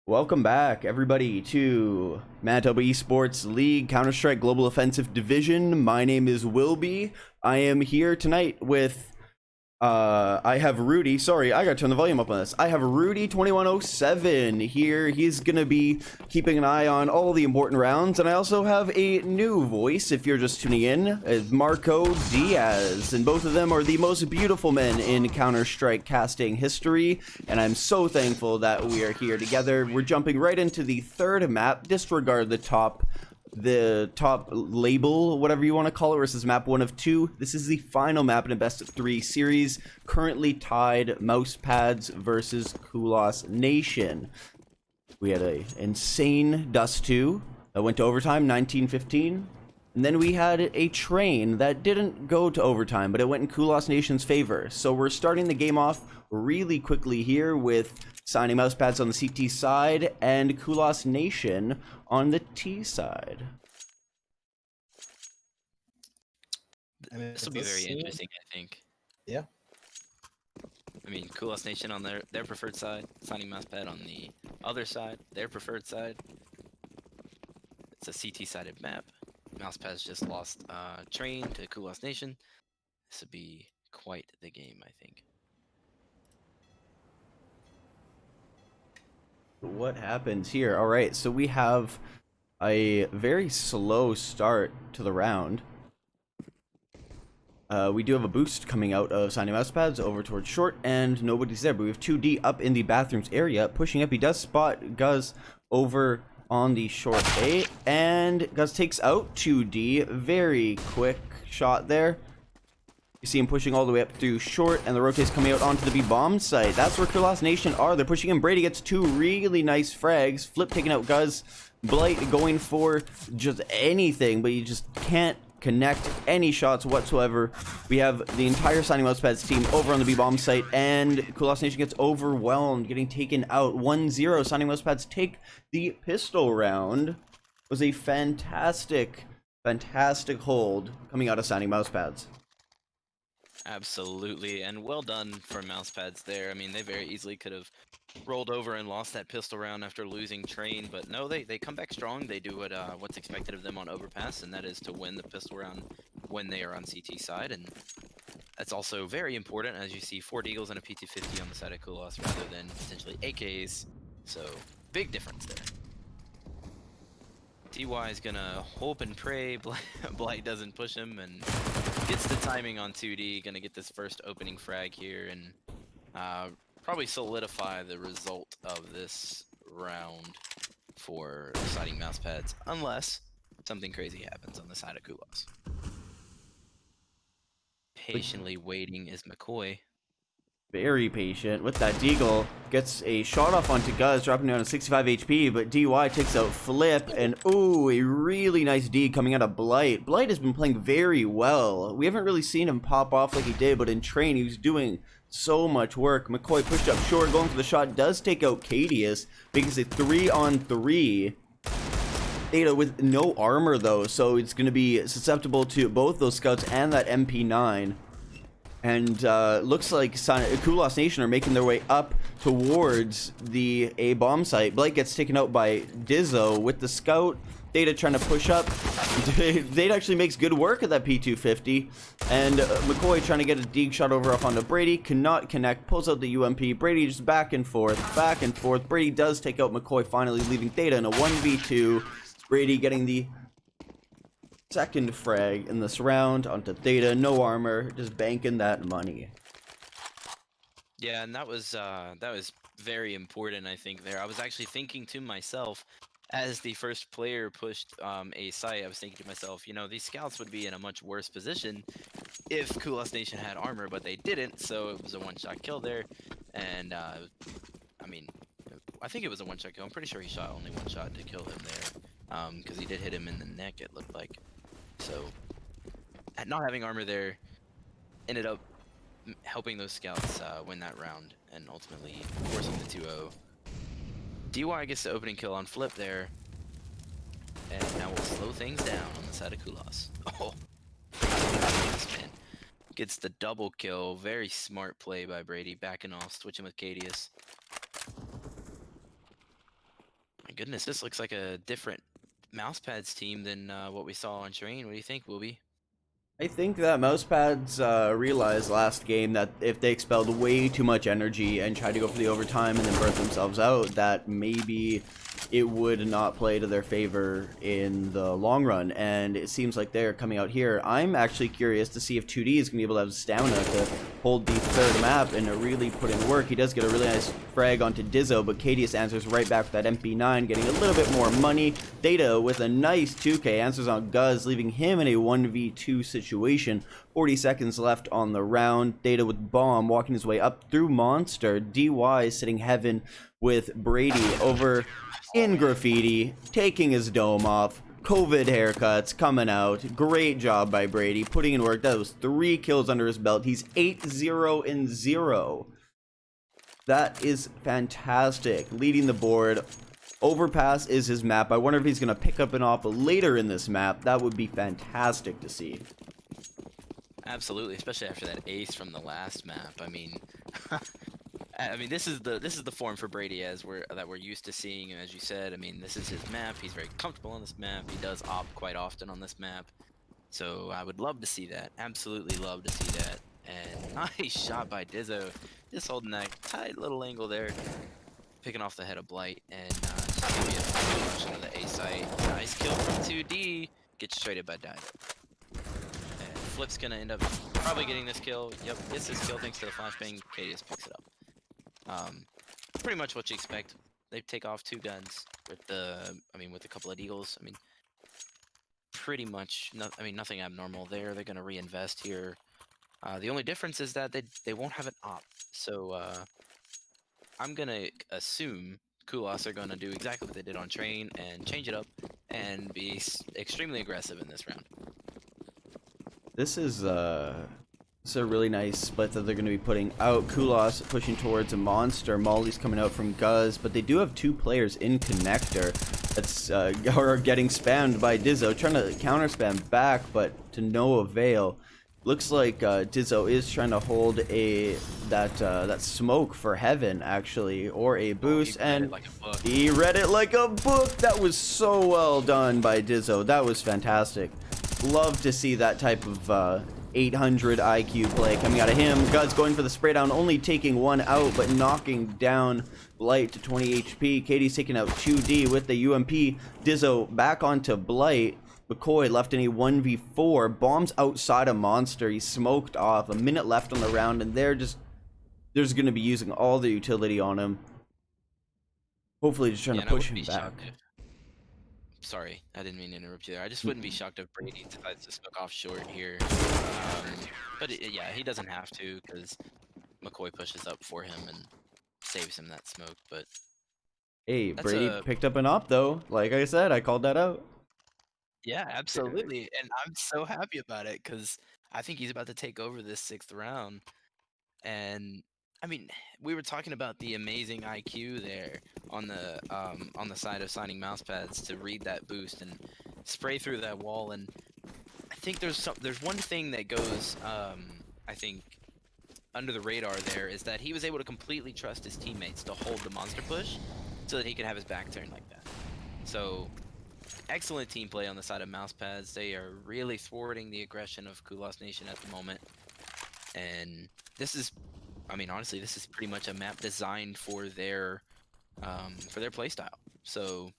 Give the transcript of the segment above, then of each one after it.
Welcome back, everybody, to Manitoba Esports League Counter-Strike Global Offensive Division. My name is Wilby. I am here tonight with, I have Rudy. Sorry, I gotta turn the volume up on this. I have Rudy2107 here. He's gonna be keeping an eye on all the important rounds. And I also have a new voice, if you're just tuning in, Marco Diaz. And both of them are the most beautiful men in Counter-Strike casting history. And I'm so thankful that we are here together. We're jumping right into the third map. Disregard the top label, whatever you want to call it, versus map 1 of 2. This is the final map in a best of 3 series, currently tied Mousepads versus Kulas Nation. We had a insane Dust 2 that went to overtime, 19-15. And then we had a train that didn't go to overtime, but it went in Kulas Nation's favor. So we're starting the game off really quickly here with signing Mousepads on the CT side and Kulas Nation on the T side. This will be very interesting, I think. Yeah. I mean, Kulas Nation on their preferred side, signing Mousepad on the other side, their preferred side. It's a CT-sided map. Mousepad's just lost train to Kulas Nation. This would be quite the game, I think. What happens here? All right, so we have a very slow start to the round. We do have a boost coming out of signing Mousepads over towards short, and nobody's there, but we have 2D up in the bathrooms area. Pushing up, he does spot Guz over on the short A, and Guz takes out 2D. Very quick shot there. You see him pushing all the way up through short, and the rotate's coming out onto the B bomb site. That's where Kulas Nation are. They're pushing him. Brady gets 2 really nice frags. Flip taking out Guz. Blight going for just anything, but you just can't connect any shots whatsoever. We have the entire signing Mousepads team over on the B bomb site, and Kulas Nation gets overwhelmed, getting taken out. 1-0. Signing Mousepads take the pistol round. It was a fantastic hold coming out of signing Mousepads. Absolutely, and well done for Mousepads there. I mean, they very easily could have rolled over and lost that pistol round after losing train, but no, they come back strong. They do what's expected of them on Overpas, and that is to win the pistol round when they are on CT side, and that's also very important, as you see 4 Deagles and a P250 on the side of Kulas rather than potentially AKs, so big difference there. DY is gonna hope and pray Blight doesn't push him and gets the timing on 2D, gonna get this first opening frag here and probably solidify the result of this round for siding Mousepads, unless something crazy happens on the side of Kulas. Patiently waiting is Mikkoy. Very patient with that Deagle. Gets a shot off onto Guz, dropping down to 65 HP, but DY takes out Flip, and ooh, a really nice D coming out of Blight. Blight has been playing very well. We haven't really seen him pop off like he did, but in train he was doing so much work. Mikkoy pushed up short, going for the shot, does take out cadius, making it 3-on-3. Theta with no armor though, so it's going to be susceptible to both those scouts and that MP9. And looks like Kulas Nation are making their way up towards the A bomb site. Blake gets taken out by Dyzoe with the scout. Theta trying to push up. Theta actually makes good work of that P250. And Mikkoy trying to get a dig shot over off onto Brady. Cannot connect. Pulls out the UMP. Brady just back and forth. Back and forth. Brady does take out Mikkoy, finally leaving Theta in a 1v2. Brady getting the second frag in this round onto Theta, no armor, just banking that money. Yeah, and that was very important, I think, there. I was actually thinking to myself, as the first player pushed a site, I was thinking to myself, you know, these scouts would be in a much worse position if Kulas Nation had armor, but they didn't, so it was a one-shot kill there, and, I mean, I think it was a one-shot kill. I'm pretty sure he shot only one shot to kill him there, because he did hit him in the neck, it looked like. So, not having armor there ended up helping those scouts win that round and ultimately forcing the 2-0. DY gets the opening kill on Flip there, and now we'll slow things down on the side of Kulas. Oh, man. Gets the double kill. Very smart play by Brady, backing off, switching with cadius. goodness, this looks like a different Mousepads team than what we saw on Train. What do you think, Wilby? I think that Mousepads realized last game that if they expelled way too much energy and tried to go for the overtime and then burnt themselves out, that maybe it would not play to their favor in the long run. And it seems like they're coming out here. I'm actually curious to see if 2D is going to be able to have stamina to hold the third map and really put in work. He does get a really nice frag onto Dyzoe, but Cadius answers right back with that MP9, getting a little bit more money. Theta with a nice 2K answers on Guz, leaving him in a 1v2 situation. 40 seconds left on the round. Theta with bomb, walking his way up through Monster. DY sitting heaven with Brady over in graffiti, taking his dome off. COVID haircuts coming out. Great job by Brady, putting in work. That was 3 kills under his belt. He's 8-0-0. That is fantastic. Leading the board. Overpass is his map. I wonder if he's going to pick up an op later in this map. That would be fantastic to see. Absolutely, especially after that ace from the last map. I mean, this is the form for Brady that we're used to seeing. And as you said, I mean, this is his map. He's very comfortable on this map. He does opt quite often on this map. So I would love to see that. Absolutely love to see that. And nice shot by Dyzoe, just holding that tight little angle there, picking off the head of Blight, and just give me a rush into the A site. Nice kill from 2D. Gets traded by Dyzoe. And Flip's gonna end up probably getting this kill. Yep, gets this kill thanks to the flashbang. Cadius picks it up. Pretty much what you expect. They take off 2 guns with with a couple of deagles. I mean, pretty much. Nothing abnormal there. They're gonna reinvest here. The only difference is that they won't have an op. So I'm gonna assume Kulas are gonna do exactly what they did on Train and change it up and be extremely aggressive in this round. This is it's a really nice split that they're going to be putting out. Kulas pushing towards a Monster. Molly's coming out from Guz, but they do have 2 players in connector that's are getting spammed by Dyzoe, trying to counter spam back, but to no avail. Looks like Dyzoe is trying to hold that smoke for heaven, actually, or a boost, and he read it like a book. That was so well done by Dyzoe. That was fantastic. Love to see that type of 800 IQ play coming out of him. Guz going for the spray down, only taking 1 out, but knocking down Blight to 20 HP. Katie's taking out 2D with the UMP. Dyzoe back onto Blight. Mikkoy left in a 1v4. Bombs outside a Monster. He's smoked off. A minute left on the round, and they're going to be using all the utility on him. Hopefully just trying to push him back. Sorry, I didn't mean to interrupt you there. I just wouldn't be shocked if Brady decides to smoke off short here. Yeah, he doesn't have to because Mikkoy pushes up for him and saves him that smoke. But hey, Brady picked up an op though. Like I said, I called that out. Yeah, absolutely, and I'm so happy about it because I think he's about to take over this 6th round. And I mean, we were talking about the amazing IQ there on the side of signing Mousepads to read that boost and spray through that wall. And I think there's one thing that goes I think under the radar there is that he was able to completely trust his teammates to hold the Monster push so that he could have his back turned like that. So excellent team play on the side of Mousepads. They are really thwarting the aggression of Kulas Nation at the moment. And this is, honestly, this is pretty much a map designed for their playstyle. So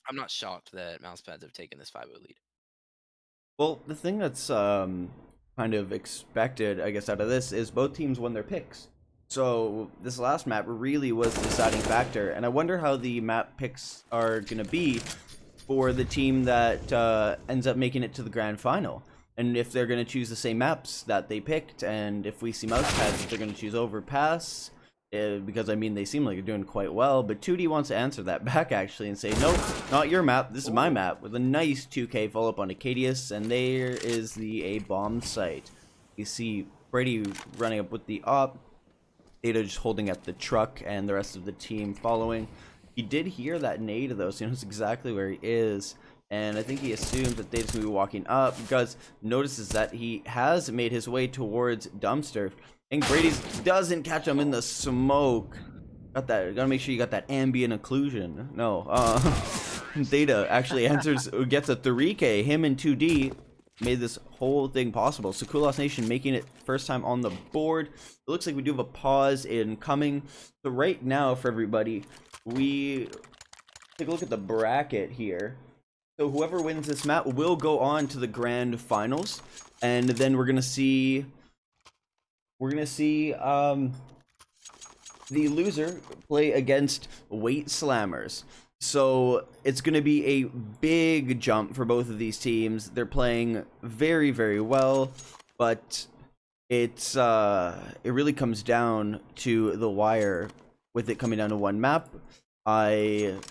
I'm not shocked that Mousepads have taken this 5-0 lead. Well, the thing that's kind of expected, I guess, out of this is both teams won their picks. So this last map really was the deciding factor, and I wonder how the map picks are going to be for the team that ends up making it to the grand final. And if they're going to choose the same maps that they picked, and if we see Mousepads, they're going to choose Overpass, because they seem like they're doing quite well. But 2D wants to answer that back actually and say, nope, not your map, this is my map, with a nice 2K follow up on Cadius, and there is the A bomb site. You see Brady running up with the op, Theta just holding at the truck, and the rest of the team following. He did hear that nade though, so he knows exactly where he is. And I think he assumes that Theta's going to be walking up because notices that he has made his way towards Dumpster. And Brady doesn't catch him in the smoke. Got that. Gotta make sure you got that ambient occlusion. No. Theta actually gets a 3K. Him and 2D made this whole thing possible. So Kulas Nation making it first time on the board. It looks like we do have a pause in coming. So right now, for everybody, we take a look at the bracket here. So whoever wins this map will go on to the grand finals, and then we're gonna see the loser play against weight slammers. So it's going to be a big jump for both of these teams. They're playing very, very well, but it really comes down to the wire with it coming down to one map. I'm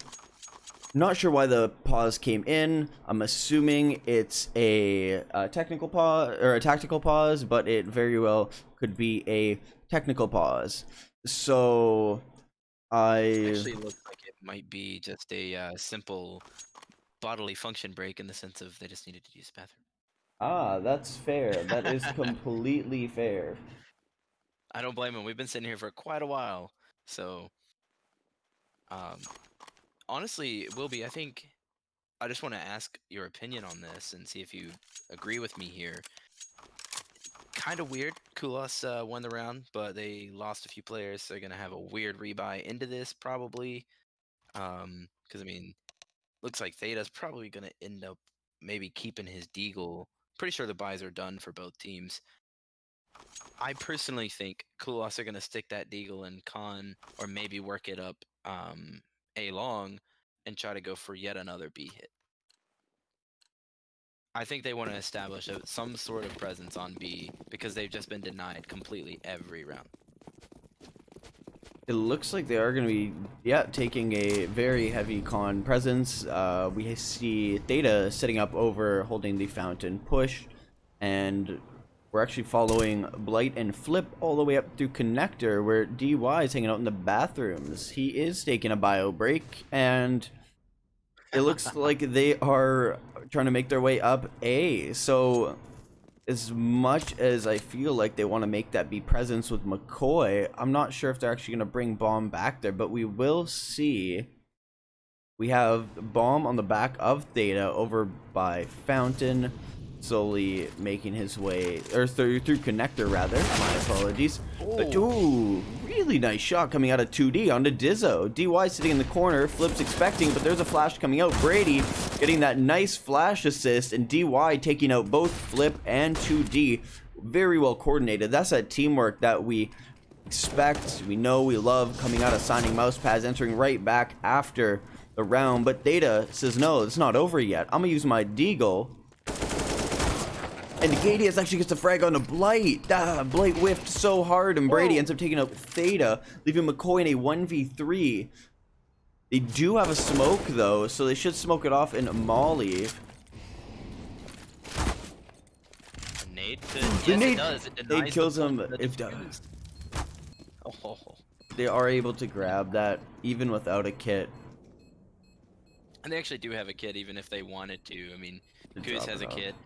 not sure why the pause came in. I'm assuming it's a technical pause or a tactical pause, but it very well could be a technical pause. So Actually looks like it might be just a simple bodily function break in the sense of they just needed to use the bathroom. That's fair. That is completely fair. I don't blame them. We've been sitting here for quite a while. So, um, honestly, Wilby, I think I just want to ask your opinion on this and see if you agree with me here. Kind of weird. Kulas won the round, but they lost a few players. So they're going to have a weird rebuy into this probably. Because, I mean, looks like Theta's probably going to end up maybe keeping his Deagle. Pretty sure the buys are done for both teams. I personally think Kulas are going to stick that Deagle in con or maybe work it up A long and try to go for yet another B hit. I think they want to establish some sort of presence on B because they've just been denied completely every round. It looks like they are going to be, yeah, taking a very heavy con presence. We see Theta sitting up over holding the fountain push, and we're actually following Blight and Flip all the way up through Connector, where DY is hanging out in the bathrooms. He is taking a bio break, and it looks like they are trying to make their way up A. So as much as I feel like they want to make that be presence with Mikkoy, I'm not sure if they're actually going to bring Bomb back there, but we will see. We have Bomb on the back of Theta over by Fountain, slowly making his way, or through Connector rather, my apologies. But ooh, really nice shot coming out of 2D onto Dyzoe. DY sitting in the corner, Flip's expecting, but there's a flash coming out. Brady getting that nice flash assist, and DY taking out both Flip and 2D. Very well coordinated. That's that teamwork that we expect, we know, we love coming out of signing Mousepads, entering right back after the round. But Theta says, no, it's not over yet. I'm gonna use my Deagle. And the cadius actually gets a frag on a Blight. Blight whiffed so hard, and Brady ends up taking out Theta, leaving Mikkoy in a 1v3. They do have a smoke, though, so they should smoke it off in Molly. Nade could, yes, it does. It denies Nade kills him. It does. Oh. They are able to grab that, even without a kit. And they actually do have a kit, even if they wanted to. I mean, Goose has a kit.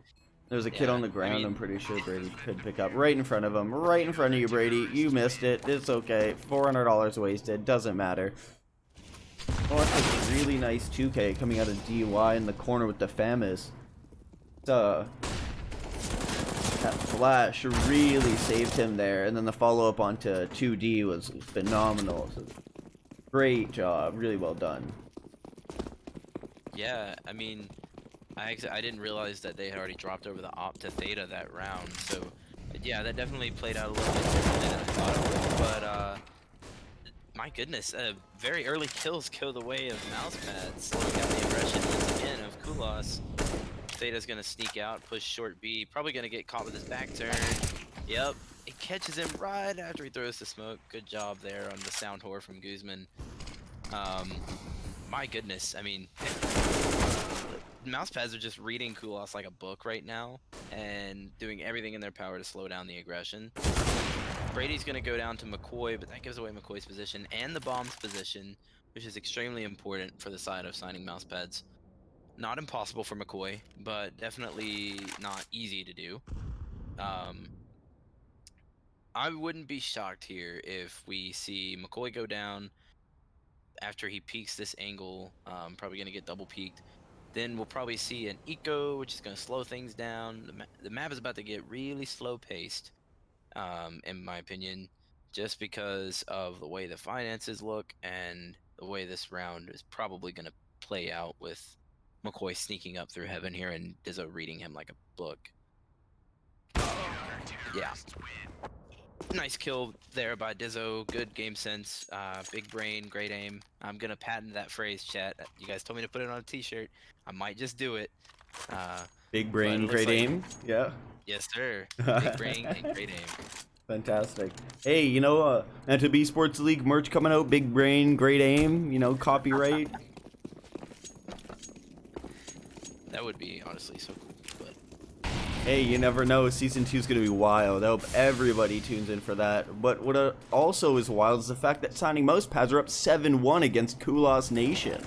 There's a kid on the ground, I'm pretty sure Brady could pick up right in front of him. Right in front of you, Brady. You missed it. It's okay. $400 wasted. Doesn't matter. Oh, that's a really nice 2K coming out of DY in the corner with the Famis. That flash really saved him there. And then the follow-up onto 2D was phenomenal. So, great job. Really well done. Yeah, I mean, I didn't realize that they had already dropped over the op to Theta that round, so yeah, that definitely played out a little bit differently than I thought it would, but my goodness, very early kills go the way of Mousepads, slowing down the aggression once again of Kulas. Theta's gonna sneak out, push short B, probably gonna get caught with his back turn. Yep, it catches him right after he throws the smoke. Good job there on the sound whore from Guzman. My goodness, I mean, Mousepads are just reading Kulas like a book right now and doing everything in their power to slow down the aggression. Brady's going to go down to Mikkoy, but that gives away Mikkoy's position and the bomb's position, which is extremely important for the side of signing Mousepads. Not impossible for Mikkoy, but definitely not easy to do. I wouldn't be shocked here if we see Mikkoy go down, after he peeks this angle, probably gonna get double peeked. Then we'll probably see an eco, which is gonna slow things down. The map is about to get really slow paced, in my opinion, just because of the way the finances look and the way this round is probably gonna play out with Mikkoy sneaking up through heaven here and Dyzoe reading him like a book. Yeah. Nice kill there by Dyzoe. Good game sense. Big brain, great aim. I'm gonna patent that phrase, chat. You guys told me to put it on a t-shirt. I might just do it. Big brain, great aim. Yeah. Yes, sir. Big brain and great aim. Fantastic. Hey, you know, Manitoba Esports League merch coming out. Big brain, great aim. You know, copyright. That would be honestly so cool. But Hey, you never know. Season 2 is going to be wild. I hope everybody tunes in for that. But what also is wild is the fact that signing Mousepads are up 7-1 against Kulas Nation.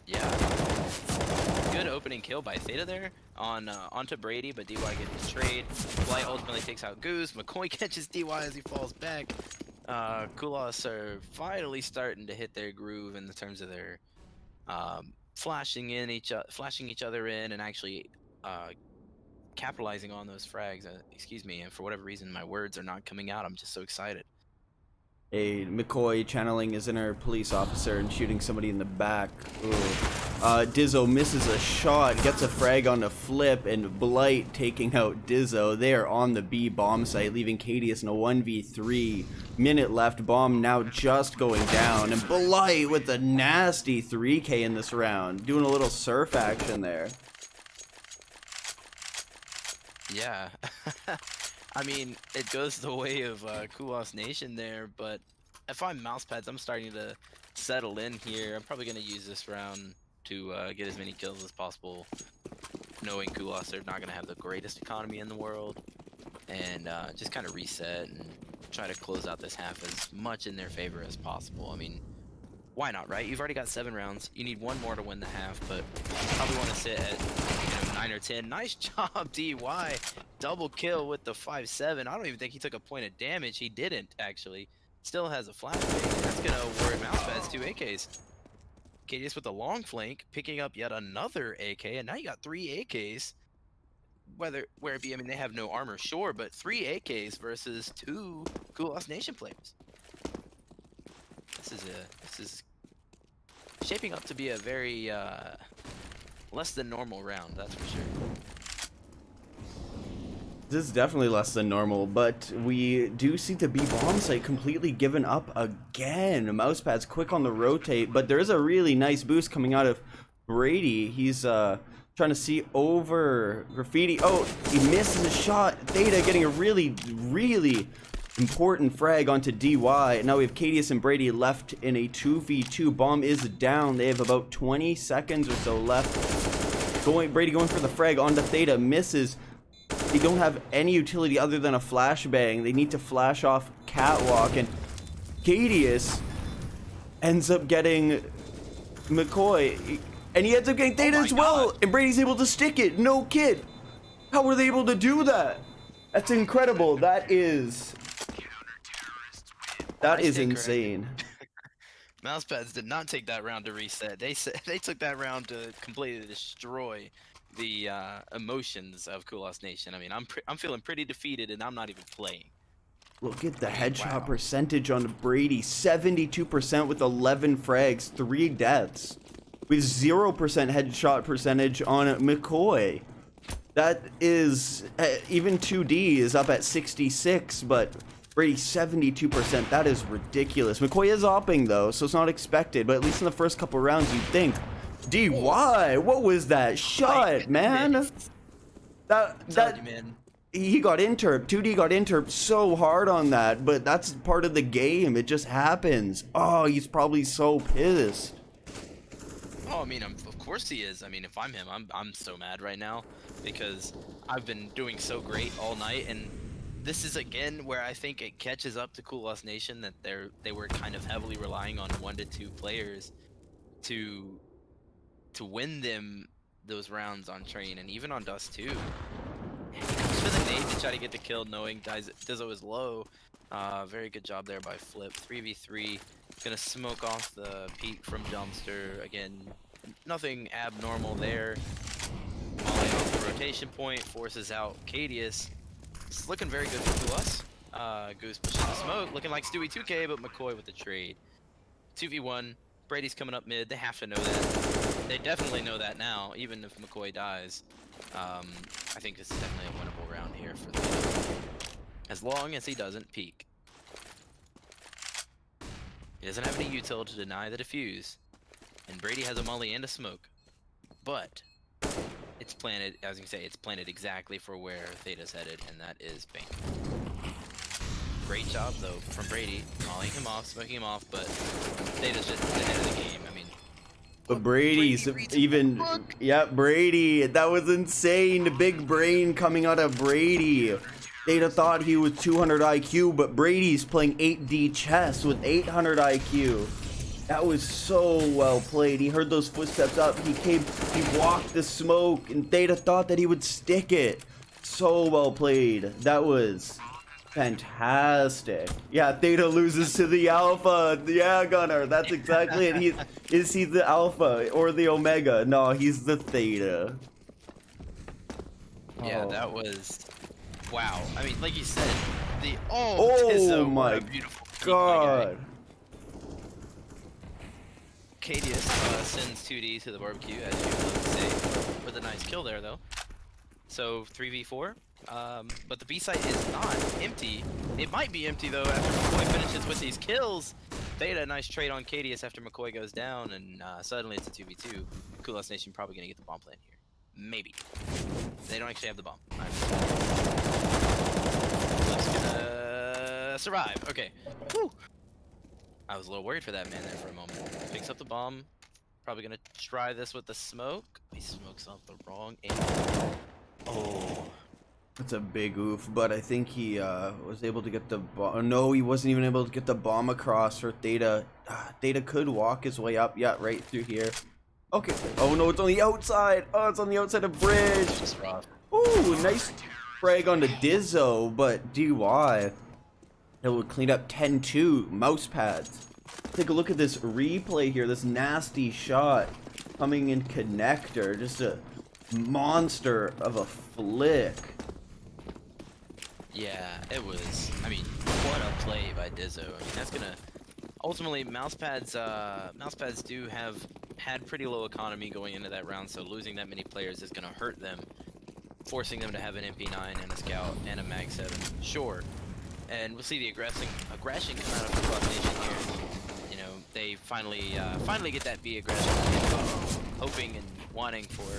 yeah, good opening kill by Theta there on onto Brady, but DY gets betrayed. Blight ultimately takes out Goose. Mikkoy catches DY as he falls back. Kulas are finally starting to hit their groove in the terms of their flashing each other in and actually capitalizing on those frags. Excuse me, and for whatever reason my words are not coming out. I'm just so excited. A Mikkoy channeling his inner police officer and shooting somebody in the back. Ooh. Dyzoe misses a shot, gets a frag on a flip, and Blight taking out Dyzoe. They are on the B bomb site, leaving cadius in a 1v3. Minute left, bomb now just going down, and Blight with a nasty 3K in this round, doing a little surf action there. Yeah. I mean, it goes the way of Kulas Nation there, but if I'm Mousepads, I'm starting to settle in here. I'm probably going to use this round to get as many kills as possible, knowing Kulas are not going to have the greatest economy in the world, and just kind of reset and try to close out this half as much in their favor as possible. I mean, why not, right? You've already got 7 rounds. You need 1 more to win the half, but you probably want to sit at 9 or 10. Nice job, DY. Double kill with the 5-7. I don't even think he took a point of damage. He didn't, actually. Still has a flashbang. That's going to award Mousepads 2 AKs. cadius with a long flank, picking up yet another AK, and now you got 3 AKs. Where it be, I mean, they have no armor, sure, but 3 AKs versus 2 Kulas Nation players. This is shaping up to be a very less than normal round, that's for sure. This is definitely less than normal, but we do see the B bomb site completely given up again. Mousepad's quick on the rotate, but there is a really nice boost coming out of Brady. He's trying to see over Graffiti. Oh, he misses a shot. Theta getting a really, really important frag onto DY. Now we have cadius and Brady left in a 2v2. Bomb is down. They have about 20 seconds or so left. Brady going for the frag onto Theta. Misses. They don't have any utility other than a flashbang. They need to flash off Catwalk, and cadius ends up getting Mikkoy, and he ends up getting Theta as well. God. And Brady's able to stick it. No kid. How were they able to do that? That's incredible. That is insane. Mousepads did not take that round to reset. They took that round to completely destroy the emotions of Kulas Nation. I mean, I'm feeling pretty defeated, and I'm not even playing. Look at the headshot percentage on Brady. 72% with 11 frags, 3 deaths. With 0% headshot percentage on Mikkoy. That is, even 2D is up at 66, but Brady 72%. That is ridiculous. Mikkoy is opping though, so it's not expected, but at least in the first couple rounds you'd think, DY, what was that shot, man? He got interrupted. 2D got interrupted so hard on that, but that's part of the game. It just happens. Oh, he's probably so pissed. Oh, I mean, of course he is. I mean, if I'm him, I'm so mad right now because I've been doing so great all night, and this is again where I think it catches up to Kulas Nation that they were kind of heavily relying on 1 to 2 players to win them those rounds on train and even on dust too. And he goes for the nade try to get the kill knowing Dyzoe is low. Very good job there by Flip. 3v3. Gonna smoke off the peak from Dumpster. Again, nothing abnormal there. Molly off the rotation point, forces out cadius. It's looking very good for Kulas. Goose pushing the smoke, looking like Stewie 2K, but Mikkoy with the trade. 2v1. Brady's coming up mid. They have to know that. They definitely know that now, even if Mikkoy dies. I think this is definitely a winnable round here for them. As long as he doesn't peek. He doesn't have any util to deny the defuse. And Brady has a molly and a smoke. But it's planted, as you can say, it's planted exactly for where Theta's headed, and that is bank. Great job though from Brady, mollying him off, smoking him off, but Theta's just ahead of the game. I mean, but Brady's even, yeah, Brady, that was insane. The big brain coming out of Brady. Theta thought he was 200 IQ, but Brady's playing 8D chess with 800 IQ. That was so well played. He heard those footsteps up. He walked the smoke, and Theta thought that he would stick it. So well played. That was fantastic. Yeah, Theta loses to the Alpha. Yeah, Gunnar, that's exactly it. Is he the Alpha or the Omega? No, he's the Theta. Yeah, that was wow. I mean, like you said, the oh my beautiful god. Cadius sends 2D to the barbecue, as you would say, with a nice kill there, though. So 3v4, but the B site is not empty. It might be empty though after Mikkoy finishes with these kills. Theta, a nice trade on Cadius after Mikkoy goes down, and suddenly it's a 2v2. Kulas Nation probably gonna get the bomb plant here. Maybe. They don't actually have the bomb. Kulas gonna survive. Okay. Whew. I was a little worried for that man there for a moment. Picks up the bomb. Probably gonna try this with the smoke. He smokes off the wrong angle. Oh. That's a big oof, but I think he was able to get the bomb. No, he wasn't even able to get the bomb across for Theta. Theta could walk his way up. Yeah, right through here. Okay. Oh no, it's on the outside. Oh, it's on the outside of bridge. Ooh, nice frag onto Dyzoe, but DY. It would clean up 10-2. Mousepads. Take a look at this replay here. This nasty shot coming in connector. Just a monster of a flick. Yeah, it was. I mean, what a play by Dyzoe. I mean, that's gonna ultimately Mousepads. Mousepads do have had pretty low economy going into that round, so losing that many players is gonna hurt them, forcing them to have an MP9 and a scout and a mag 7. Sure. And we'll see the aggression come out of the Kulas Nation here. You know, they finally get that B aggression, hoping and wanting for.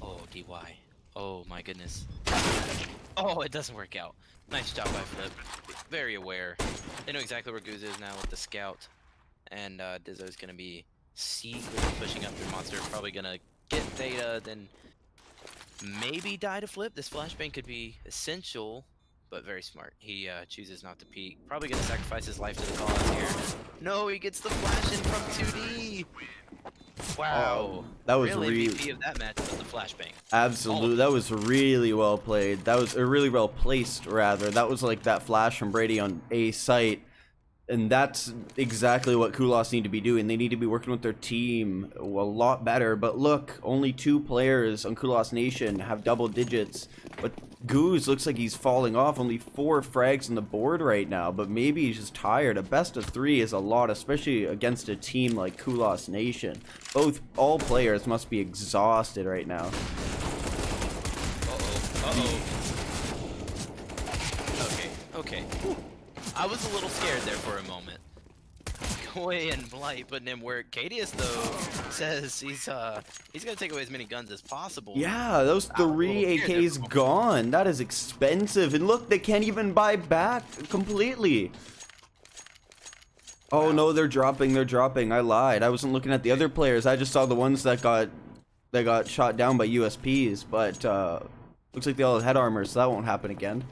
Oh, DY. Oh my goodness. Oh, it doesn't work out. Nice job by Flip. Very aware. They know exactly where Goose is now with the scout, and Dyzoe's gonna be secretly pushing up their monster. Probably gonna get Theta, then maybe die to Flip. This flashbang could be essential. But very smart. He chooses not to peek. Probably gonna sacrifice his life to the cause here. No, he gets the flash in from 2D. Wow. That was real really MVP of that match was the flashbang. Absolutely. That was really well played. That was really well placed, rather. That was like that flash from Brady on A site. And that's exactly what Kulas need to be doing. They need to be working with their team a lot better. But look, only 2 players on Kulas Nation have double digits. But Goose looks like he's falling off. Only 4 frags on the board right now. But maybe he's just tired. A best of 3 is a lot, especially against a team like Kulas Nation. All players must be exhausted right now. Okay. Whew. I was a little scared there for a moment. Mikkoy and Blight putting in work. Cadius though says he's gonna take away as many guns as possible. Yeah, those 3 AKs gone. That is expensive. And look, they can't even buy back completely. Oh no, they're dropping. I lied. I wasn't looking at the other players. I just saw the ones that got shot down by USPs. But looks like they all have head armor, so that won't happen again.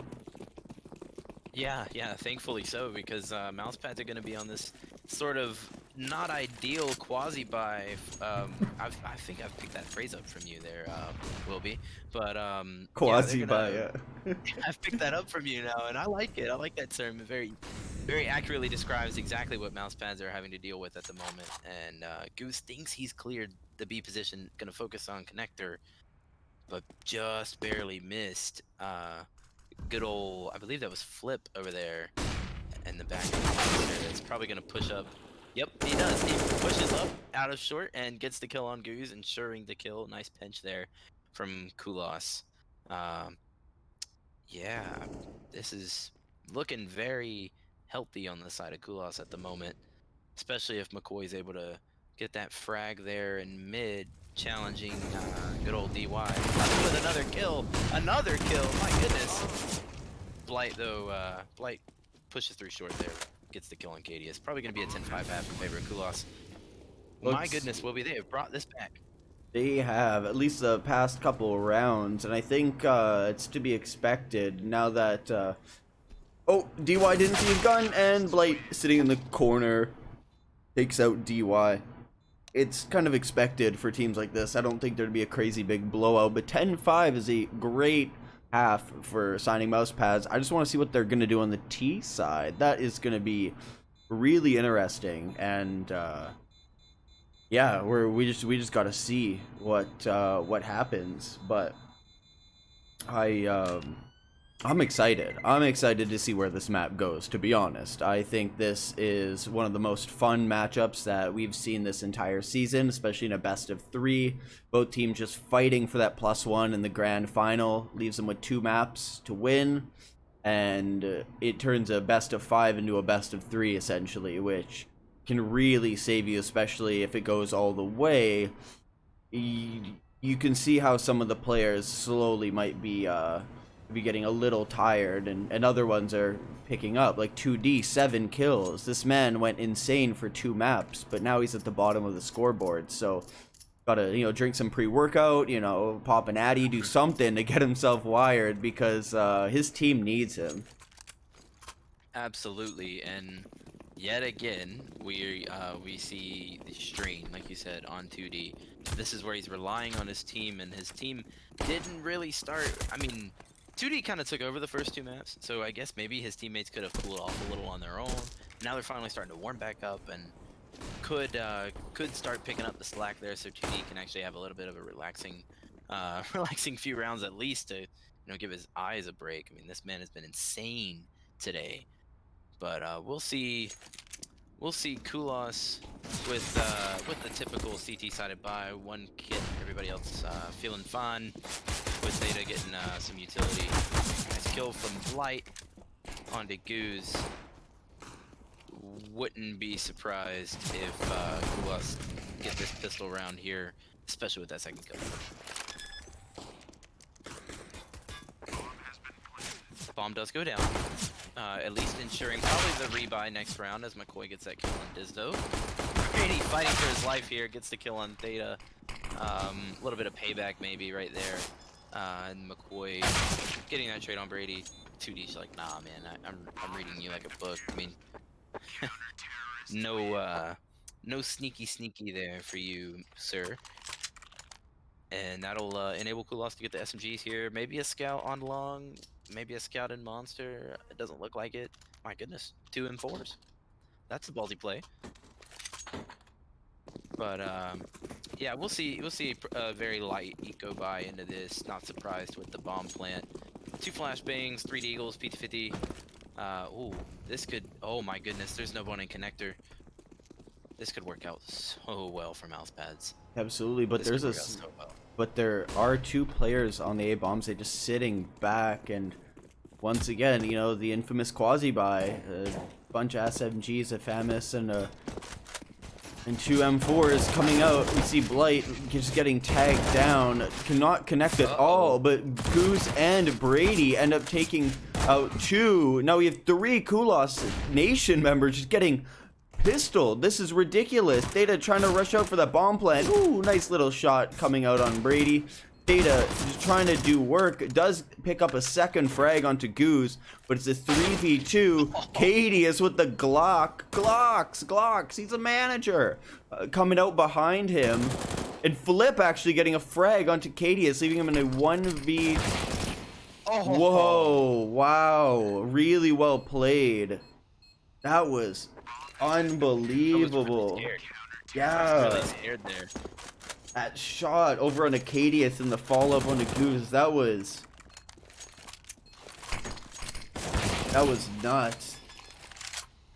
Yeah, thankfully so, because Mousepads are going to be on this sort of not ideal quasi buy. I think I've picked that phrase up from you there, Wilby. But yeah, they're Quasi buy, gonna. yeah. I've picked that up from you now, and I like it. I like that term. It very accurately describes exactly what Mousepads are having to deal with at the moment. And Goose thinks he's cleared the B position, gonna focus on connector, but just barely missed. Good old, I believe that was Flip over there in the back of the connector. That's probably gonna push up. Yep, he does. He pushes up out of short and gets the kill on Goose, ensuring the kill. Nice pinch there from Kulas. Um, yeah, this is looking very healthy on the side of Kulas at the moment, especially if Mikkoy's able to get that frag there in mid, challenging good old DY. With another kill! Another kill! My goodness! Blight, though, Blight pushes through short there, gets the kill on cadius. Probably going to be a 10-5 half in favor of Kulas. My goodness, Wilby, they have brought this back. They have, at least the past couple of rounds, and I think it's to be expected now that, oh, DY didn't see his gun, and Blight sitting in the corner takes out DY. It's kind of expected for teams like this. I don't think there'd be a crazy big blowout, but 10-5 is a great half for signing Mousepads. I just want to see what they're going to do on the T side. That is going to be really interesting, and yeah, we just got to see what happens. But I'm excited. I'm excited to see where this map goes, to be honest. I think this is one of the most fun matchups that we've seen this entire season, especially in a best of 3. Both teams just fighting for that +1 in the grand final. Leaves them with 2 maps to win. And it turns a best of 5 into a best of 3, essentially, which can really save you, especially if it goes all the way. You can see how some of the players slowly might be getting a little tired, and other ones are picking up, like 2D, 7 kills. This man went insane for 2 maps, but now he's at the bottom of the scoreboard, so gotta, drink some pre-workout, pop an addy, do something to get himself wired, because his team needs him. Absolutely, and yet again, we see the strain, like you said, on 2D. This is where he's relying on his team, and his team didn't really start. I mean, 2D kind of took over the first 2 maps, so I guess maybe his teammates could have cooled off a little on their own. Now they're finally starting to warm back up and could start picking up the slack there, so 2D can actually have a little bit of a relaxing few rounds at least to give his eyes a break. I mean, this man has been insane today, but we'll see Kulas with the typical CT sided buy, 1 kit, everybody else feeling fine. With Theta getting some utility. Nice kill from Blight onto Goose. Wouldn't be surprised if Kulas get this pistol round here, especially with that second kill. Bomb does go down, at least ensuring probably the rebuy next round as Mikkoy gets that kill on Dyzoe. Brady fighting for his life here, gets the kill on Theta. A little bit of payback maybe right there. And Mikkoy getting that trade on Brady. 2D's like, nah, man, I'm reading you like a book. I mean, no sneaky there for you, sir. And that'll enable Kulas to get the SMGs here. Maybe a scout on long, maybe a scout in monster. It doesn't look like it. My goodness, 2 M4s. That's a ballsy play. But yeah, we'll see a very light eco buy into this. Not surprised with the bomb plant. 2 flashbangs, 3 deagles, P250. Ooh, this could. Oh my goodness, there's no one in connector. This could work out so well for Mousepads. Absolutely, but but there are 2 players on the A bombs. They're just sitting back, and once again, the infamous quasi buy, a bunch of SMGs, a FAMAS, and 2 M4s coming out. We see Blight just getting tagged down, cannot connect at all, but Goose and Brady end up taking out 2. Now we have 3 Kulas Nation members just getting pistoled. This is ridiculous. Theta trying to rush out for that bomb plant. Ooh, nice little shot coming out on Brady. Theta just trying to do work, does pick up a second frag onto Goose, but it's a 3v2. Cadius with the Glocks, he's a manager. Coming out behind him. And Flip actually getting a frag onto Cadius, leaving him in a 1v. Whoa, wow, really well played. That was unbelievable. Yeah. Really scared there. That shot over on Acadius and the follow up on the Goose, that was nuts.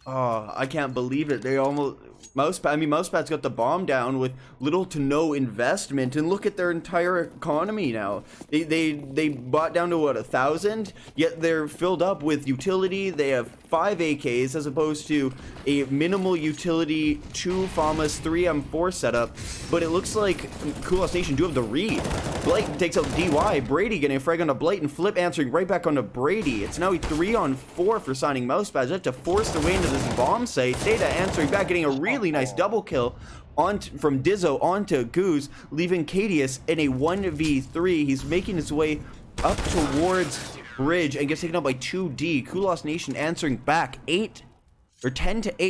Oh, I can't believe it. They almost Mousepads got the bomb down with little to no investment, and look at their entire economy now. They bought down to what, 1,000, yet they're filled up with utility. They have 5 AKs as opposed to a minimal utility 2 FAMAs 3 M4 setup. But it looks like Kulas Nation do have the read. Blight takes out DY. Brady getting a frag on a Blight, and Flip answering right back onto Brady. It's now a 3-on-4 for signing Mousepads. They have to force their way into this bomb site. Theta answering back, getting a really nice double kill from Dyzoe onto Goose, leaving Cadius in a 1v3. He's making his way up towards Bridge and gets taken out by 2D. Kulas Nation answering back 10-8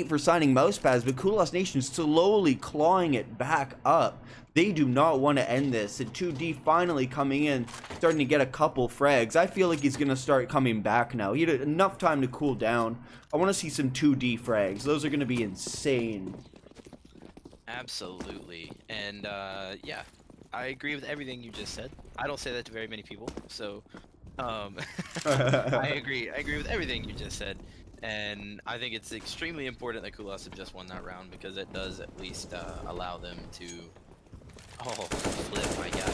for signing Mousepads, but Kulas Nation slowly clawing it back up. They do not want to end this. And 2D finally coming in, starting to get a couple frags. I feel like he's going to start coming back now. He had enough time to cool down. I want to see some 2D frags. Those are going to be insane. Absolutely. And yeah, I agree with everything you just said. I don't say that to very many people, so I agree with everything you just said. And I think it's extremely important that Kulas have just won that round, because it does at least allow them to... Oh, Flip, my guy.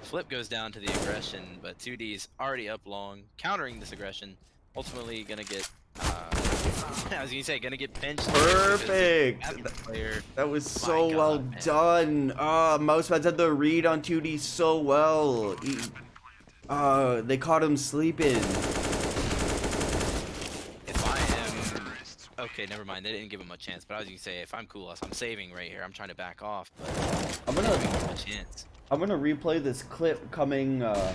Flip goes down to the aggression, but 2D's already up long, countering this aggression. Ultimately gonna get... I was gonna say, gonna get benched. Perfect! That was so well done. Mousepads had the read on 2D so well. They caught him sleeping. Okay, never mind. They didn't give him a chance, but I was gonna say, if I'm Kulas, I'm saving right here. I'm trying to back off, but I'm gonna give him a chance. I'm gonna replay this clip coming out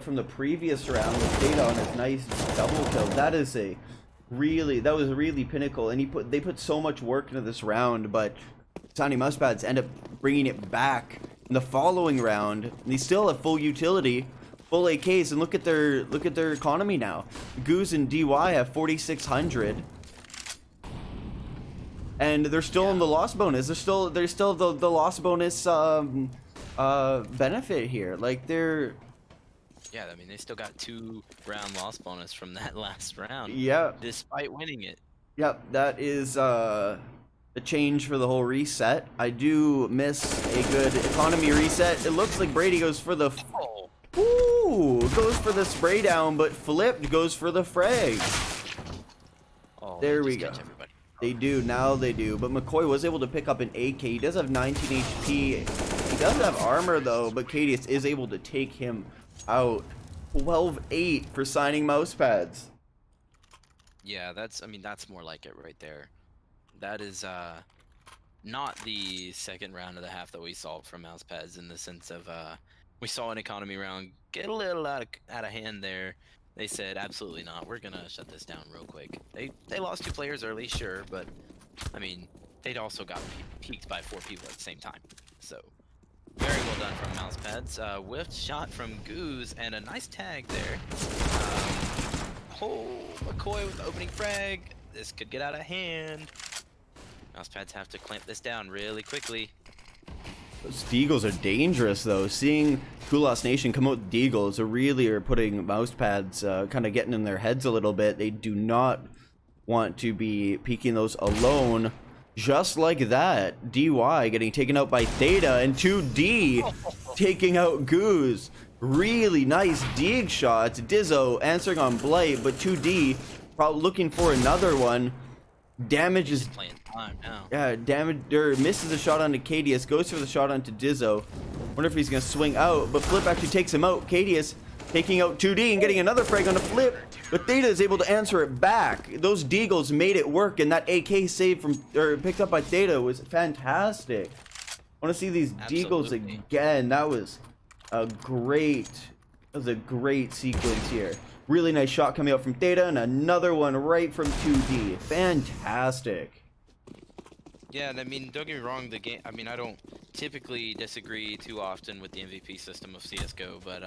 from the previous round with Theta on his nice double kill. That was really pinnacle, and they put so much work into this round, but signing Mousepads end up bringing it back in the following round. And they still have full utility, full AKs, and look at their economy now. Goose and DY have 4,600, and they're still in the loss bonus. They're still the loss bonus benefit here. Like they're... Yeah, I mean, they still got 2-round loss bonus from that last round. Yeah. Despite winning it. Yep, that is a change for the whole reset. I do miss a good economy reset. It looks like Brady goes for the... Ooh, goes for the spray down, but Flip goes for the frag. Oh, there we go. They do, now they do. But Mikkoy was able to pick up an AK. He does have 19 HP. He doesn't have armor though, but Cadius is able to take him out. 12-8 for signing Mousepads. Yeah, that's more like it right there. That is not the second round of the half that we saw from Mousepads, in the sense of we saw an economy round get a little out of hand there. They said, absolutely not, we're gonna shut this down real quick. They lost 2 players early, sure, but I mean, they'd also got peeked by 4 people at the same time. So very well done from Mousepads. Whiffed shot from Goose, and a nice tag there. Mikkoy with the opening frag. This could get out of hand. Mousepads have to clamp this down really quickly. Those deagles are dangerous though. Seeing Kulas Nation come out with deagles really are putting Mousepads kind of getting in their heads a little bit. They do not want to be peeking those alone. Just like that, DY getting taken out by Theta, and 2D taking out Goose. Really nice dig shots. Dyzoe answering on Blight, but 2D probably looking for another one. Damage is playing time now. Yeah, damage or misses a shot onto Cadius, goes for the shot onto Dyzoe. Wonder if he's gonna swing out, but Flip actually takes him out. Cadius taking out 2D and getting another frag on a Flip, but Theta is able to answer it back. Those deagles made it work, and that AK save from picked up by Theta was fantastic. want to see these deagles Absolutely. again. That was a great sequence here. Really nice shot coming out from Theta, and another one right from 2D. Fantastic. Yeah, and I mean, don't get me wrong, the game, I mean, I don't typically disagree too often with the MVP system of CSGO, but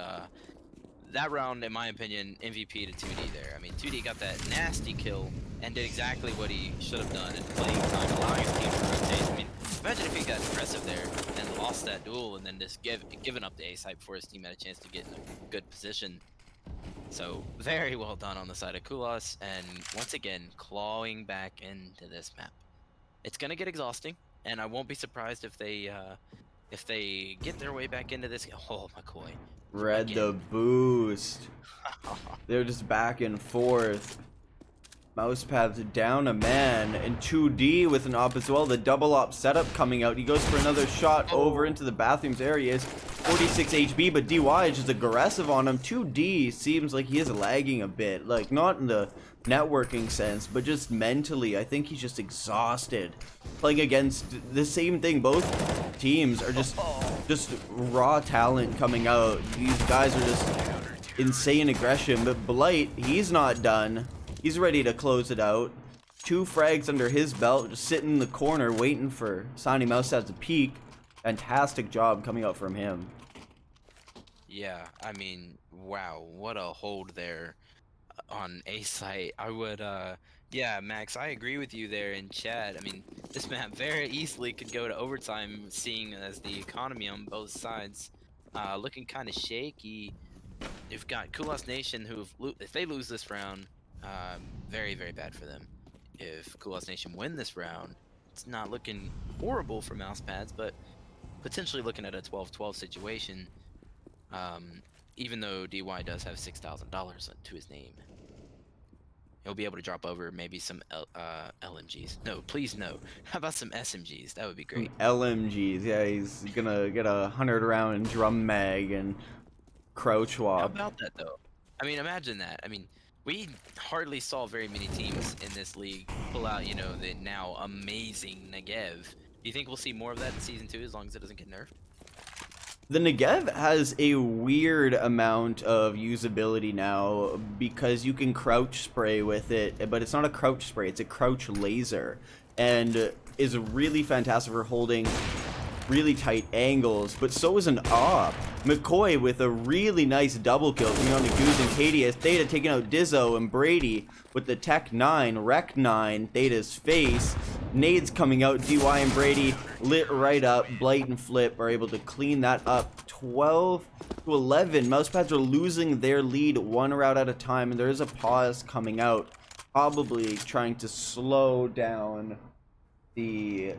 that round, in my opinion, MVP to 2D there. I mean, 2D got that nasty kill and did exactly what he should have done in playing time, allowing his team to rotate. I mean, imagine if he got aggressive there and lost that duel and then just given up the A site before his team had a chance to get in a good position. So, very well done on the side of Kulas, and once again, clawing back into this map. It's gonna get exhausting, and I won't be surprised if they get their way back into this. Oh, Mikkoy, Read the again. boost. They're just back and forth. Mousepads down a man, and 2D with an op as well. The double op setup coming out. He goes for another shot over into the bathrooms areas. 46 HP, but DY is just aggressive on him. 2D seems like he is lagging a bit. Like, not in the networking sense, but just mentally. I think he's just exhausted. Playing against the same thing. Both teams are just raw talent coming out. These guys are just insane aggression. But Blight, he's not done. He's ready to close it out. 2 frags under his belt, just sitting in the corner waiting for Sunny Mousepads to peek. Fantastic job coming out from him. Yeah, I mean, wow, what a hold there on A site. I would, yeah, Max, I agree with you there in chat. I mean, this map very easily could go to overtime, seeing as the economy on both sides looking kind of shaky. You've got Kulas Nation, who, if they lose this round, very, very bad for them. If Kulas Nation win this round, it's not looking horrible for Mousepads, but potentially looking at a 12-12 situation. Even though DY does have $6,000 to his name, he'll be able to drop over maybe some LMGs. No, please no. How about some SMGs? That would be great. LMGs, yeah, he's gonna get a 100-round drum mag and crouch How walk. about that though? I mean, imagine that. I mean, we hardly saw very many teams in this league pull out, you know, the now amazing Negev. Do you think we'll see more of that in Season 2 as long as it doesn't get nerfed? The Negev has a weird amount of usability now because you can crouch spray with it, but it's not a crouch spray, it's a crouch laser, and is really fantastic for holding really tight angles, but so is an op. Mikkoy with a really nice double kill coming on to Guzman and cadius. Theta taking out Dyzoe and Brady with the Tech 9, Rec 9, Theta's face. Nades coming out, DY and Brady lit right up. Blight and Flip are able to clean that up. 12 to 11. Mousepads are losing their lead 1 round at a time, and there is a pause coming out, probably trying to slow down the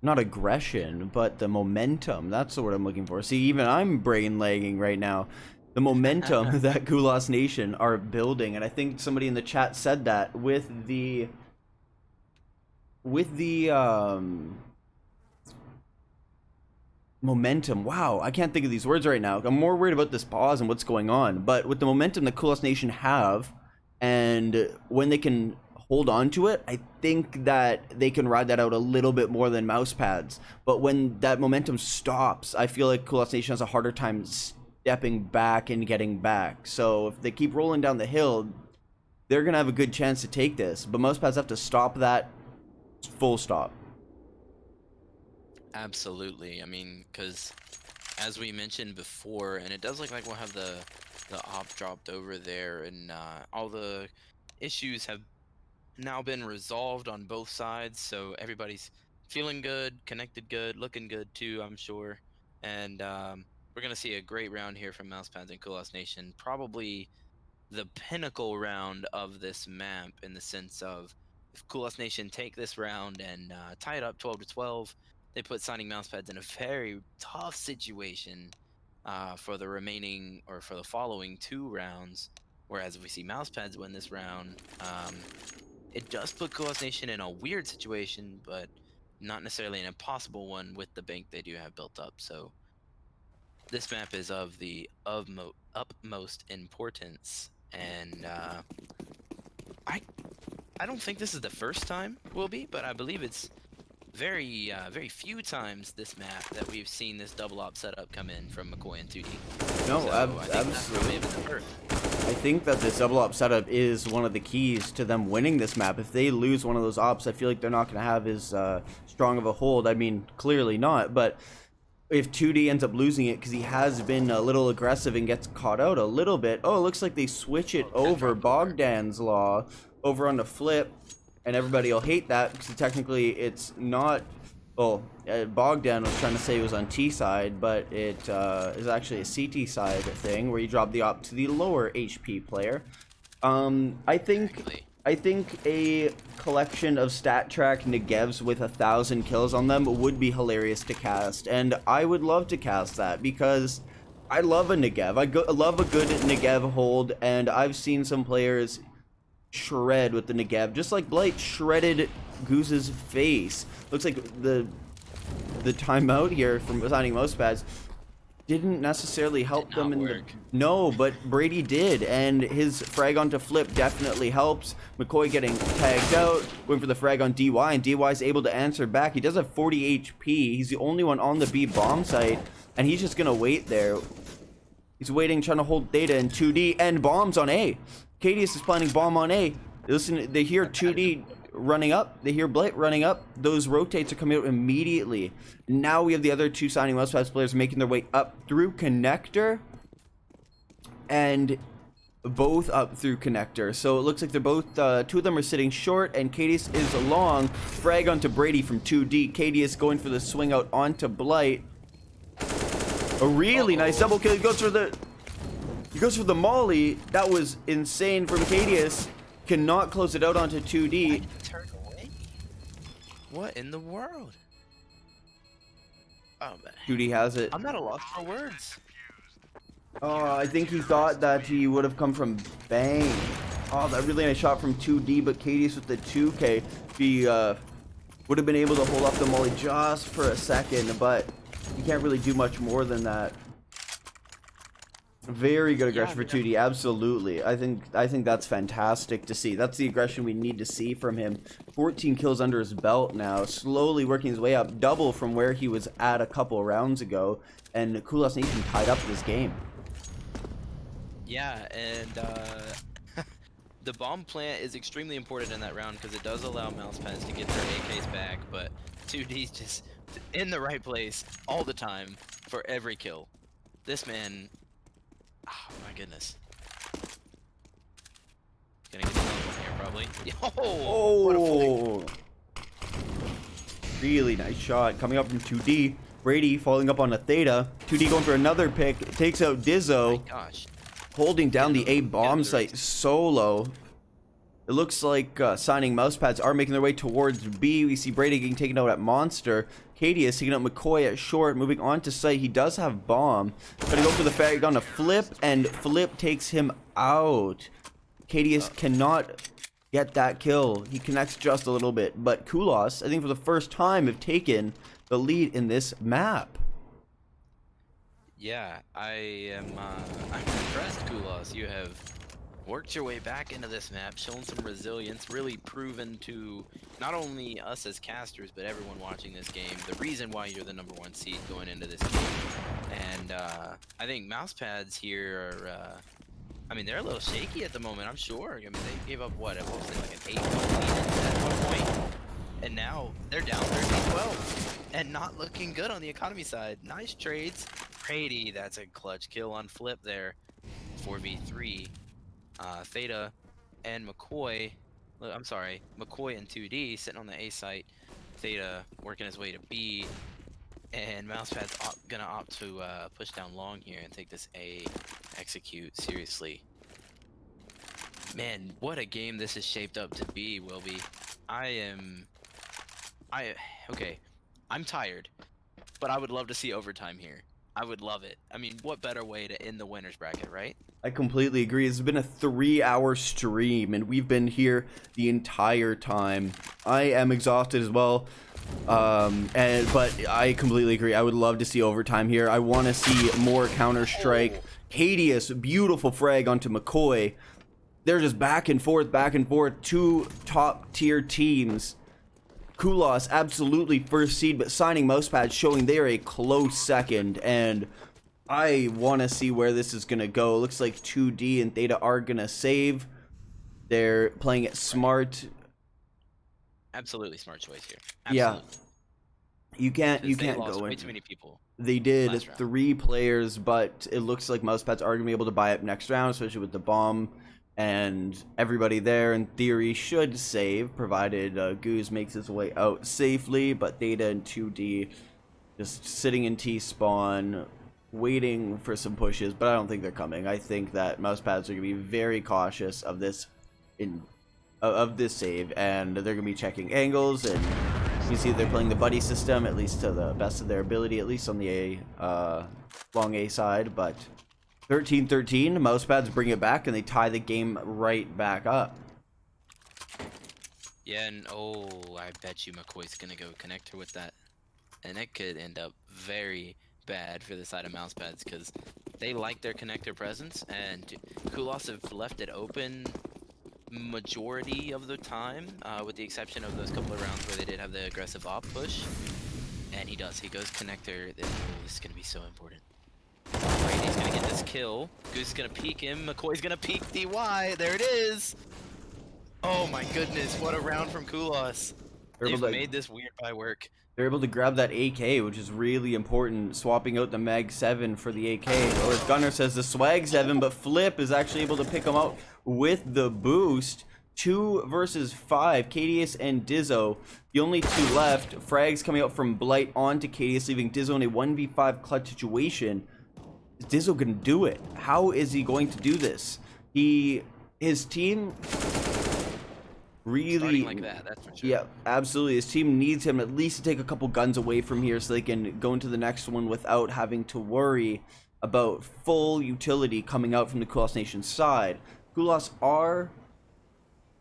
not aggression, but the momentum. That's the word I'm looking for. See, even I'm brain lagging right now. The momentum that Kulas Nation are building, and I think somebody in the chat said that with the momentum. Wow, I can't think of these words right now. I'm more worried about this pause and what's going on. But with the momentum that Kulas Nation have, and when they can hold on to it, I think that they can ride that out a little bit more than Mousepads. But when that momentum stops, I feel like Kulas Nation has a harder time stepping back and getting back. So if they keep rolling down the hill, they're gonna have a good chance to take this. But Mousepads have to stop that, full stop. Absolutely. I mean, because as we mentioned before, and it does look like we'll have the op dropped over there, and all the issues have now been resolved on both sides, so everybody's feeling good, connected good, looking good too, I'm sure. And we're gonna see a great round here from Mousepads and Kulas Nation. Probably the pinnacle round of this map, in the sense of, if Kulas Nation take this round and tie it up 12 to 12, they put signing Mousepads in a very tough situation for the remaining, or for the following 2 rounds. Whereas if we see Mousepads win this round, it does put Kulas Nation in a weird situation, but not necessarily an impossible one with the bank they do have built up. So this map is of the utmost importance, and I don't think this is the first time will be, but I believe it's very few times this map that we've seen this double op setup come in from Mikkoy and 2D. No, So I think that's probably absolutely. even the first. I think that this double op setup is one of the keys to them winning this map. If they lose one of those ops, I feel like they're not going to have as strong of a hold. I mean, clearly not, but if 2D ends up losing it because he has been a little aggressive and gets caught out a little bit. Oh, it looks like they switch it over. Bogdan's Law over on the flip, and everybody will hate that because technically it's not. Oh, Bogdan was trying to say it was on T side, but it is actually a CT side thing where you drop the op to the lower HP player. I think a collection of stat track Negevs with 1,000 kills on them would be hilarious to cast, and I would love to cast that because I love a Negev. I love a good Negev hold, and I've seen some players shred with the Negev, just like Blight shredded Goose's face. Looks like the timeout here from signing Mousepads didn't necessarily help them in the... No, but Brady did, and his frag onto flip definitely helps. Mikkoy getting tagged out, going for the frag on DY, and DY's able to answer back. He does have 40 HP. He's the only one on the B bomb site, and he's just gonna wait there. He's waiting, trying to hold Theta in 2D, and bombs on A. Cadius is planning bomb on A. Listen, they hear 2D running up. They hear Blight running up. Those rotates are coming out immediately. Now we have the other two signing Mousepads players making their way up through connector. And both up through connector. So it looks like they're both, two of them are sitting short, and Cadius is long. Frag onto Brady from 2D. Cadius going for the swing out onto Blight. A really nice double kill. He goes for the molly. That was insane from Cadius. Cannot close it out onto 2D. Turn away? What in the world? Oh man. 2D has it. I'm not a loss for words. I think he thought that he would have come from Bang. Oh, that really nice shot from 2D, but Cadius with the 2K. He would have been able to hold off the molly just for a second, but you can't really do much more than that. Very good aggression for 2D, absolutely. I think that's fantastic to see. That's the aggression we need to see from him. 14 kills under his belt now, slowly working his way up, double from where he was at a couple rounds ago, and Kulas Nation tied up this game. Yeah, and the bomb plant is extremely important in that round because it does allow Mousepads to get their AKs back, but 2D's just in the right place all the time for every kill. This man... Oh my goodness. Gonna get another one here probably. Oh, what a fully... Really nice shot coming up from 2D. Brady falling up on a Theta. 2D going for another pick. Takes out Dyzoe. Oh my gosh. Holding down the A bomb site solo. It looks like signing Mousepads are making their way towards B. We see Brady getting taken out at Monster. Cadius taking out Mikkoy at short, moving on to site. He does have bomb. Gonna go for the frag on a flip, and flip takes him out. Cadius cannot get that kill. He connects just a little bit, but Kulas, I think for the first time, have taken the lead in this map. Yeah, I'm impressed, Kulas. You have worked your way back into this map, shown some resilience, really proven to not only us as casters, but everyone watching this game, the reason why you're the #1 seed going into this game. And I think Mousepads here are, I mean, they're a little shaky at the moment, I'm sure. I mean, they gave up, what was it, like an 8-1 lead at one point? And now they're down 13-12 and not looking good on the economy side. Nice trades. Brady, that's a clutch kill on flip there. 4v3. Theta and Mikkoy, I'm sorry, Mikkoy and 2D sitting on the A site. Theta working his way to B, and Mousepad's gonna opt to push down long here and take this A execute seriously. Man, what a game this is shaped up to be, Wilby. Okay, I'm tired, but I would love to see overtime here. I would love it. I mean, what better way to end the winner's bracket, right? I completely agree. It's been a 3-hour stream, and we've been here the entire time. I am exhausted as well, but I completely agree. I would love to see overtime here. I want to see more Counter-Strike. Cadius, beautiful frag onto Mikkoy. they're just back and forth, two top tier teams. Kulas absolutely first seed, but signing Mousepads, showing they're a close second, and I want to see where this is going to go. Looks like 2D and Theta are going to save. They're playing it smart. Absolutely smart choice here. Absolutely. Yeah. You can't lost go way in. too many people. They did last round. 3 players, but it looks like Mousepads are going to be able to buy up next round, especially with the bomb. And everybody there, in theory, should save, provided Guz makes his way out safely. But Theta and 2D just sitting in T-spawn, waiting for some pushes, but I don't think they're coming. I think that Mousepads are going to be very cautious of this save, and they're going to be checking angles, and you see they're playing the buddy system, at least to the best of their ability, at least on the long A side, but 13-13, Mousepads bring it back, and they tie the game right back up. Yeah, and oh, I bet you Mikkoy's gonna go connector with that. And it could end up very bad for the side of Mousepads, because they like their connector presence, and Kulas have left it open majority of the time, with the exception of those couple of rounds where they did have the aggressive op push. And he goes connector. This is gonna be so important. Brady's gonna get this kill. Goose is gonna peek him. Mikkoy's gonna peek DY. There it is. Oh my goodness, what a round from Kulas. They've made this weird buy work. They're able to grab that AK, which is really important, swapping out the Mag 7 for the AK. Or as Gunner says, the Swag 7, but Flip is actually able to pick him out with the boost. 2 versus 5, cadius and Dyzoe. The only 2 left. Frags coming out from Blight onto cadius, leaving Dyzoe in a 1v5 clutch situation. Is Dyzoe gonna do it? How is he going to do this? His team really starting like that's for sure. Yeah, absolutely. His team needs him at least to take a couple guns away from here so they can go into the next one without having to worry about full utility coming out from the Kulas Nation side. Kulas are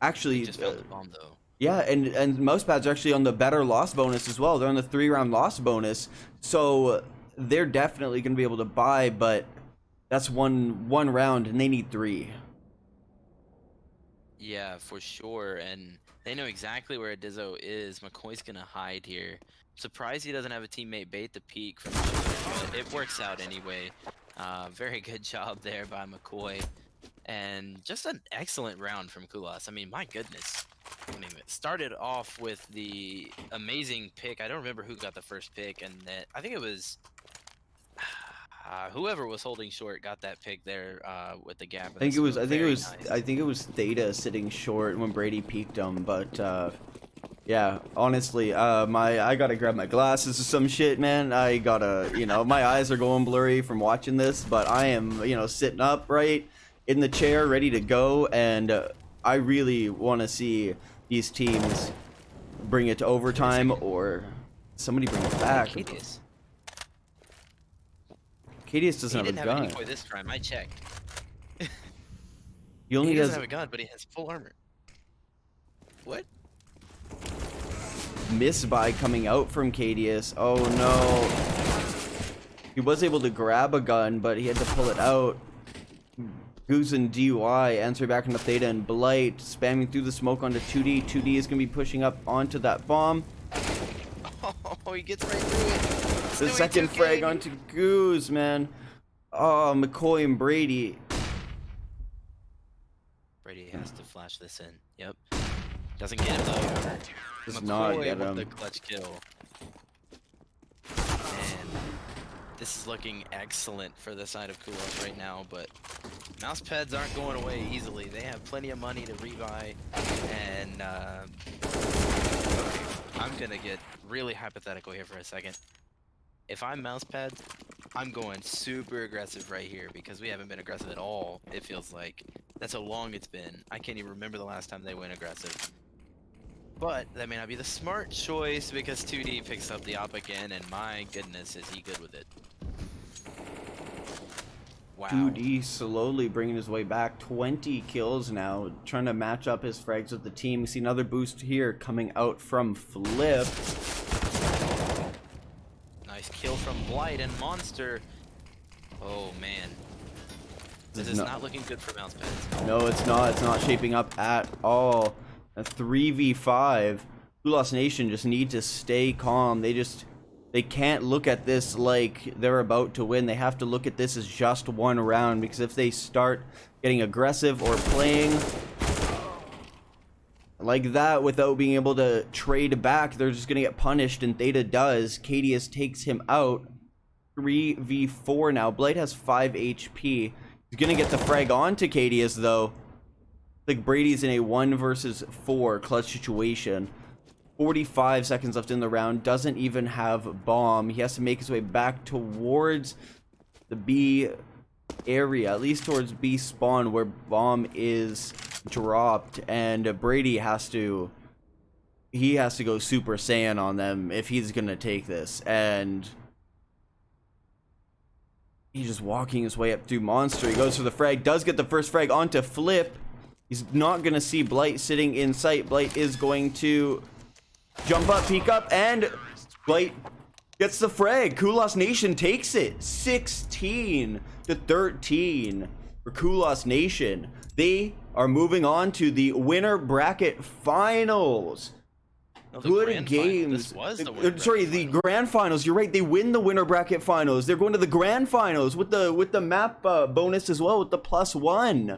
actually just found the bomb though. Yeah, and Mousepads are actually on the better loss bonus as well. They're on the 3-round loss bonus, so they're definitely going to be able to buy, but that's one round and they need 3. Yeah, for sure, and they know exactly where Dyzoe is. Mikkoy's gonna hide here. Surprised he doesn't have a teammate bait the peak from but it works out anyway. Very good job there by Mikkoy, and just an excellent round from Kulas. I mean, my goodness. I mean, it started off with the amazing pick. I don't remember who got the first pick, and I think it was whoever was holding short got that pick there with the gap. I think it was Theta sitting short when Brady peeked him, but yeah, honestly, I gotta grab my glasses or some shit, man. I gotta, my eyes are going blurry from watching this, but I am, sitting upright in the chair, ready to go, and I really want to see these teams bring it to overtime or somebody bring it back. Cadius doesn't have a gun. He didn't have this time. I checked. He only doesn't have a gun, but he has full armor. What? Miss buy coming out from Cadius. Oh no. He was able to grab a gun, but he had to pull it out. Goose and DY answer back into Theta and Blight, spamming through the smoke onto 2D. 2D is going to be pushing up onto that bomb. Oh, he gets right through it. The second frag onto Goose, man. Oh, Mikkoy and Brady. Brady has to flash this in. Yep. Doesn't get him though. Does not get him. The clutch kill. And this is looking excellent for the side of Kulas right now, but Mousepads aren't going away easily. They have plenty of money to rebuy, and I'm gonna get really hypothetical here for a second. If I'm Mousepads, I'm going super aggressive right here because we haven't been aggressive at all, it feels like. That's how long it's been. I can't even remember the last time they went aggressive. But that may not be the smart choice because 2D picks up the op again, and my goodness, is he good with it. Wow. 2D slowly bringing his way back. 20 kills now, trying to match up his frags with the team. We see another boost here coming out from Flip. Nice kill from Blight and Monster. Oh man. This is not looking good for Mousepads. No, it's not. It's not shaping up at all. A 3v5. Kulas Nation just need to stay calm. They can't look at this like they're about to win. They have to look at this as just one round, because if they start getting aggressive or playing like that without being able to trade back, they're just gonna get punished, and Theta does. Cadius takes him out. 3v4 now. Blight has 5 HP. He's gonna get the frag onto Cadius though. I think Brady's in a 1 versus 4 clutch situation. 45 seconds left in the round. Doesn't even have bomb. He has to make his way back towards the B area, at least towards B spawn where bomb is dropped, and Brady has to go Super Saiyan on them if he's gonna take this. And he's just walking his way up through Monster. He goes for the frag, does get the first frag onto Flip. He's not gonna see Blight sitting in sight. Blight is going to jump up, peek up, and Blight gets the frag. Kulas Nation takes it. 16-13 for Kulas Nation. They are moving on to the winner bracket finals. No, Good games. This was the Sorry, the grand finals. You're right. They win the winner bracket finals. They're going to the grand finals with the map bonus as well, with the +1.